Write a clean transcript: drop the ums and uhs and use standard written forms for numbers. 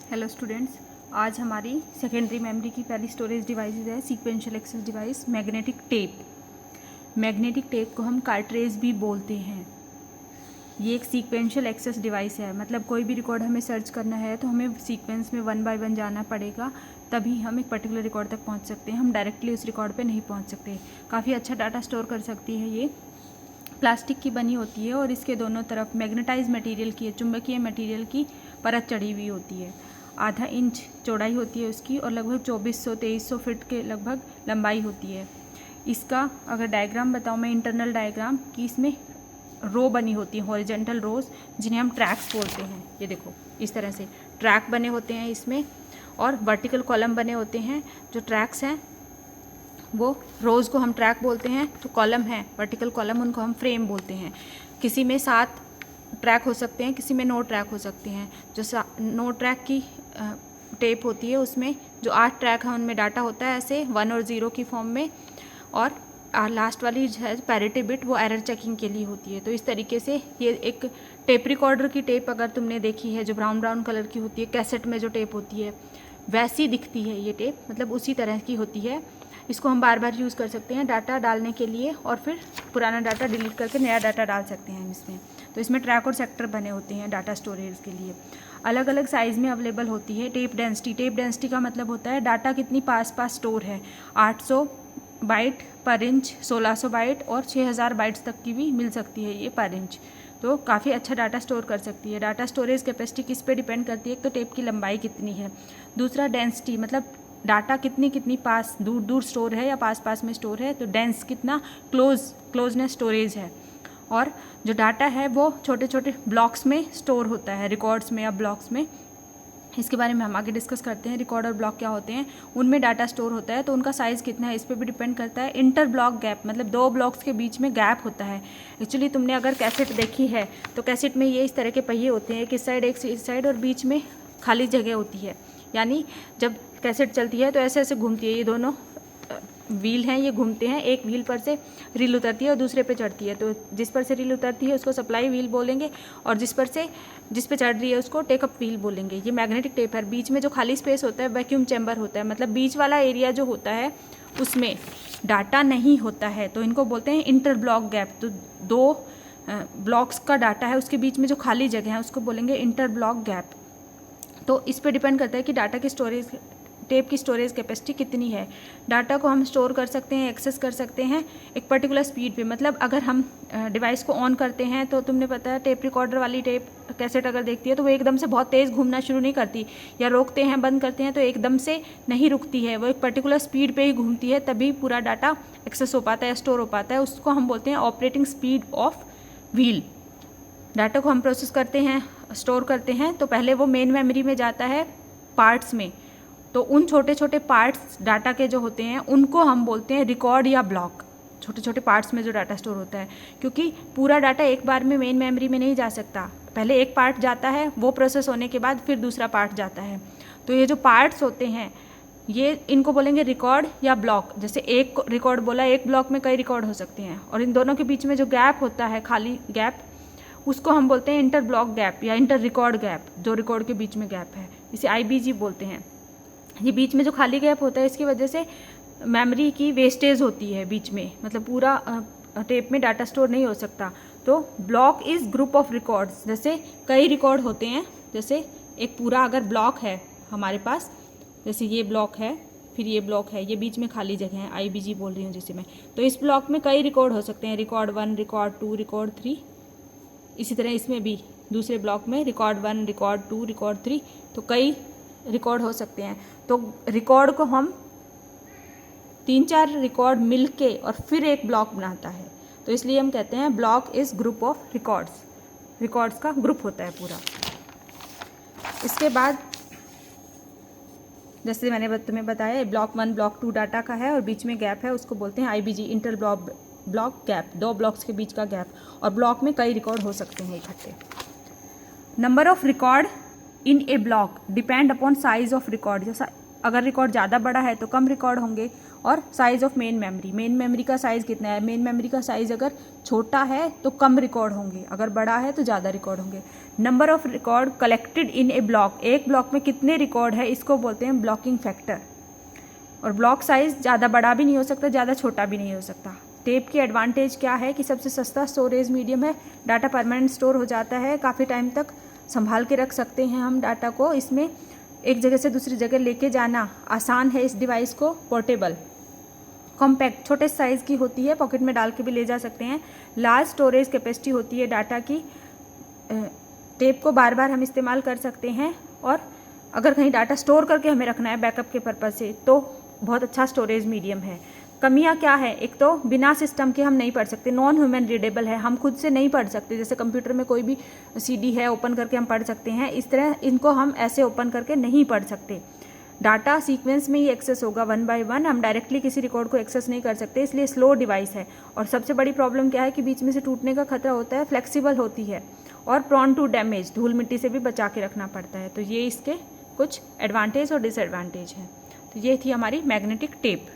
Hello students, आज हमारी secondary memory की पहली स्टोरेज डिवाइस है sequential access device magnetic tape. Magnetic tape को हम कार्ट्रेज भी बोलते हैं। ये एक सीक्वेंशियल एक्सेस डिवाइस है, मतलब कोई भी रिकॉर्ड हमें सर्च करना है तो हमें सीक्वेंस में 1 बाय 1 जाना पड़ेगा, तभी हम एक पर्टिकुलर रिकॉर्ड तक पहुंच सकते हैं। हम डायरेक्टली उस रिकॉर्ड पे नहीं पहुंच सकते। काफ़ी अच्छा डाटा स्टोर कर सकती है। ये प्लास्टिक की बनी होती है और इसके दोनों तरफ मैग्नेटाइज मटेरियल की, चुंबकीय मटेरियल की परत चढ़ी हुई होती है। आधा इंच चौड़ाई होती है उसकी और लगभग 2400-2300 फीट के लगभग लंबाई होती है। इसका अगर डायग्राम बताऊँ मैं, इंटरनल डायग्राम, कि इसमें रो बनी होती है, हॉरिजेंटल रोज, जिन्हें हम ट्रैक्स बोलते हैं। ये देखो, इस तरह से ट्रैक बने होते हैं इसमें, और वर्टिकल कॉलम बने होते हैं। जो ट्रैक्स हैं वो रोज़ को हम ट्रैक बोलते हैं, तो कॉलम है वर्टिकल कॉलम, उनको हम फ्रेम बोलते हैं। किसी में 7 ट्रैक हो सकते हैं, किसी में 9 ट्रैक हो सकते हैं। जो 9 ट्रैक की टेप होती है उसमें जो 8 ट्रैक हैं उनमें डाटा होता है ऐसे 1 और 0 की फॉर्म में, और लास्ट वाली है पैरिटी बिट, वो एरर चेकिंग के लिए होती है। तो इस तरीके से ये एक टेप रिकॉर्डर की टेप अगर तुमने देखी है जो ब्राउन कलर की होती है, कैसेट में जो टेप होती है वैसी दिखती है ये टेप, मतलब उसी तरह की होती है। इसको हम बार बार यूज़ कर सकते हैं डाटा डालने के लिए, और फिर पुराना डाटा डिलीट करके नया डाटा डाल सकते हैं इसमें। तो इसमें ट्रैक और सेक्टर बने होते हैं डाटा स्टोरेज के लिए। अलग अलग साइज़ में अवेलेबल होती है। टेप डेंसिटी का मतलब होता है डाटा कितनी पास स्टोर है। 800 बाइट पर इंच, 1600 बाइट और 6000 बाइट्स तक की भी मिल सकती है ये पर इंच। तो काफ़ी अच्छा डाटा स्टोर कर सकती है। डाटा स्टोरेज कैपेसिटी किस पे डिपेंड करती है? एक तो टेप की लंबाई कितनी है, दूसरा डेंसिटी, मतलब डाटा कितनी पास दूर स्टोर है या पास में स्टोर है, तो डेंस कितना, क्लोजनेस स्टोरेज है। और जो डाटा है वो छोटे छोटे ब्लॉक्स में स्टोर होता है, रिकॉर्ड्स में या ब्लॉक्स में। इसके बारे में हम आगे डिस्कस करते हैं। रिकॉर्ड और ब्लॉक क्या होते हैं, उनमें डाटा स्टोर होता है, तो उनका साइज़ कितना है इस पर भी डिपेंड करता है। इंटर ब्लॉक गैप, मतलब 2 ब्लॉक्स के बीच में गैप होता है। एक्चुअली तुमने अगर कैसेट देखी है तो कैसेट में ये इस तरह के पहिए होते हैं, एक इस साइड एक इस साइड, और बीच में खाली जगह होती है। यानी जब कैसेट चलती है तो ऐसे ऐसे घूमती है, ये दोनों व्हील हैं, ये घूमते हैं। एक व्हील पर से रील उतरती है और दूसरे पे चढ़ती है, तो जिस पर से रील उतरती है उसको सप्लाई व्हील बोलेंगे, और जिस पे चढ़ रही है उसको टेकअप व्हील बोलेंगे। ये मैग्नेटिक टेप है। बीच में जो खाली स्पेस होता है वैक्यूम चैम्बर होता है, मतलब बीच वाला एरिया जो होता है उसमें डाटा नहीं होता है, तो इनको बोलते हैं इंटर ब्लॉक गैप। तो 2 ब्लॉक्स का डाटा है, उसके बीच में जो खाली जगह है उसको बोलेंगे इंटर ब्लॉक गैप। तो इस पर डिपेंड करता है कि डाटा की स्टोरेज, टेप की स्टोरेज कैपेसिटी कितनी है। डाटा को हम स्टोर कर सकते हैं, एक्सेस कर सकते हैं एक पर्टिकुलर स्पीड पे। मतलब अगर हम डिवाइस को ऑन करते हैं तो तुमने पता है टेप रिकॉर्डर वाली टेप कैसेट अगर देखती है तो वो एकदम से बहुत तेज़ घूमना शुरू नहीं करती, या रोकते हैं बंद करते हैं तो एकदम से नहीं रुकती है, वो एक पर्टिकुलर स्पीड पे ही घूमती है, तभी पूरा डाटा एक्सेस हो पाता है, स्टोर हो पाता है। उसको हम बोलते हैं operating speed of wheel. Data को हम प्रोसेस करते हैं, स्टोर करते हैं, तो पहले वो मेन मेमोरी में जाता है पार्ट्स में। तो उन छोटे छोटे पार्ट्स डाटा के जो होते हैं उनको हम बोलते हैं रिकॉर्ड या ब्लॉक। छोटे छोटे पार्ट्स में जो डाटा स्टोर होता है, क्योंकि पूरा डाटा एक बार में मेन मेमोरी में नहीं जा सकता, पहले एक पार्ट जाता है, वो प्रोसेस होने के बाद फिर दूसरा पार्ट जाता है। तो ये जो पार्ट्स होते हैं ये, इनको बोलेंगे रिकॉर्ड या ब्लॉक। जैसे एक रिकॉर्ड बोला, एक ब्लॉक में कई रिकॉर्ड हो सकते हैं, और इन दोनों के बीच में जो गैप होता है, खाली गैप, उसको हम बोलते हैं इंटर ब्लॉक गैप या इंटर रिकॉर्ड गैप। जो रिकॉर्ड के बीच में गैप है इसे IBG बोलते हैं। ये बीच में जो खाली गैप होता है इसकी वजह से मेमोरी की वेस्टेज होती है बीच में, मतलब पूरा टेप में डाटा स्टोर नहीं हो सकता। तो block is group of records. जैसे कई रिकॉर्ड होते हैं, जैसे एक पूरा अगर ब्लॉक है हमारे पास, जैसे ये ब्लॉक है, फिर ये ब्लॉक है, ये बीच में खाली जगह है, IBG बोल रही हूँ जिसे मैं। तो इस ब्लॉक में कई रिकॉर्ड हो सकते हैं, रिकॉर्ड 1, रिकॉर्ड 2, रिकॉर्ड 3। इसी तरह इसमें भी दूसरे ब्लॉक में रिकॉर्ड 1, रिकॉर्ड 2, रिकॉर्ड 3, तो कई रिकॉर्ड हो सकते हैं। तो रिकॉर्ड को हम 3-4 रिकॉर्ड मिलके और फिर एक ब्लॉक बनाता है, तो इसलिए हम कहते हैं block is group of records. Records का ग्रुप होता है पूरा। इसके बाद जैसे मैंने तुम्हें बताया, ब्लॉक 1 ब्लॉक 2 डाटा का है और बीच में गैप है, उसको बोलते हैं IBG, inter block gap, 2 blocks के बीच का गैप। और ब्लॉक में कई रिकॉर्ड हो सकते हैं इकट्ठे। Number of record in A block depend upon size of record. जैसा अगर रिकॉर्ड ज़्यादा बड़ा है तो कम रिकॉर्ड होंगे, और साइज़ ऑफ मेन मेमोरी का साइज़ कितना है। मेन मेमोरी का साइज़ अगर छोटा है तो कम रिकॉर्ड होंगे, अगर बड़ा है तो ज़्यादा रिकॉर्ड होंगे। Number of record collected in A block, एक ब्लॉक में कितने रिकॉर्ड है, इसको बोलते हैं ब्लॉकिंग फैक्टर। और ब्लॉक साइज़ ज़्यादा बड़ा भी नहीं हो सकता, ज़्यादा छोटा भी नहीं हो सकता। टेप की एडवांटेज क्या है कि सबसे सस्ता स्टोरेज मीडियम है, डाटा परमानेंट स्टोर हो जाता है, काफ़ी टाइम तक संभाल के रख सकते हैं हम डाटा को। इसमें एक जगह से दूसरी जगह लेके जाना आसान है इस डिवाइस को। पोर्टेबल, कॉम्पैक्ट, छोटे साइज़ की होती है, पॉकेट में डाल के भी ले जा सकते हैं। लार्ज स्टोरेज कैपेसिटी होती है डाटा की, टेप को बार बार हम इस्तेमाल कर सकते हैं। और अगर कहीं डाटा स्टोर करके हमें रखना है बैकअप के पर्पज़ से तो बहुत अच्छा स्टोरेज मीडियम है। कमियां क्या है, एक तो बिना सिस्टम के हम नहीं पढ़ सकते, नॉन ह्यूमन रीडेबल है, हम खुद से नहीं पढ़ सकते। जैसे कंप्यूटर में कोई भी सीडी है ओपन करके हम पढ़ सकते हैं, इस तरह इनको हम ऐसे ओपन करके नहीं पढ़ सकते। डाटा सीक्वेंस में ही एक्सेस होगा 1 बाय 1, हम डायरेक्टली किसी रिकॉर्ड को एक्सेस नहीं कर सकते, इसलिए स्लो डिवाइस है। और सबसे बड़ी प्रॉब्लम क्या है कि बीच में से टूटने का खतरा होता है, फ्लेक्सिबल होती है और प्रॉन टू डैमेज, धूल मिट्टी से भी बचा के रखना पड़ता है। तो ये इसके कुछ एडवांटेज और डिसएडवांटेज हैं। तो ये थी हमारी मैग्नेटिक टेप।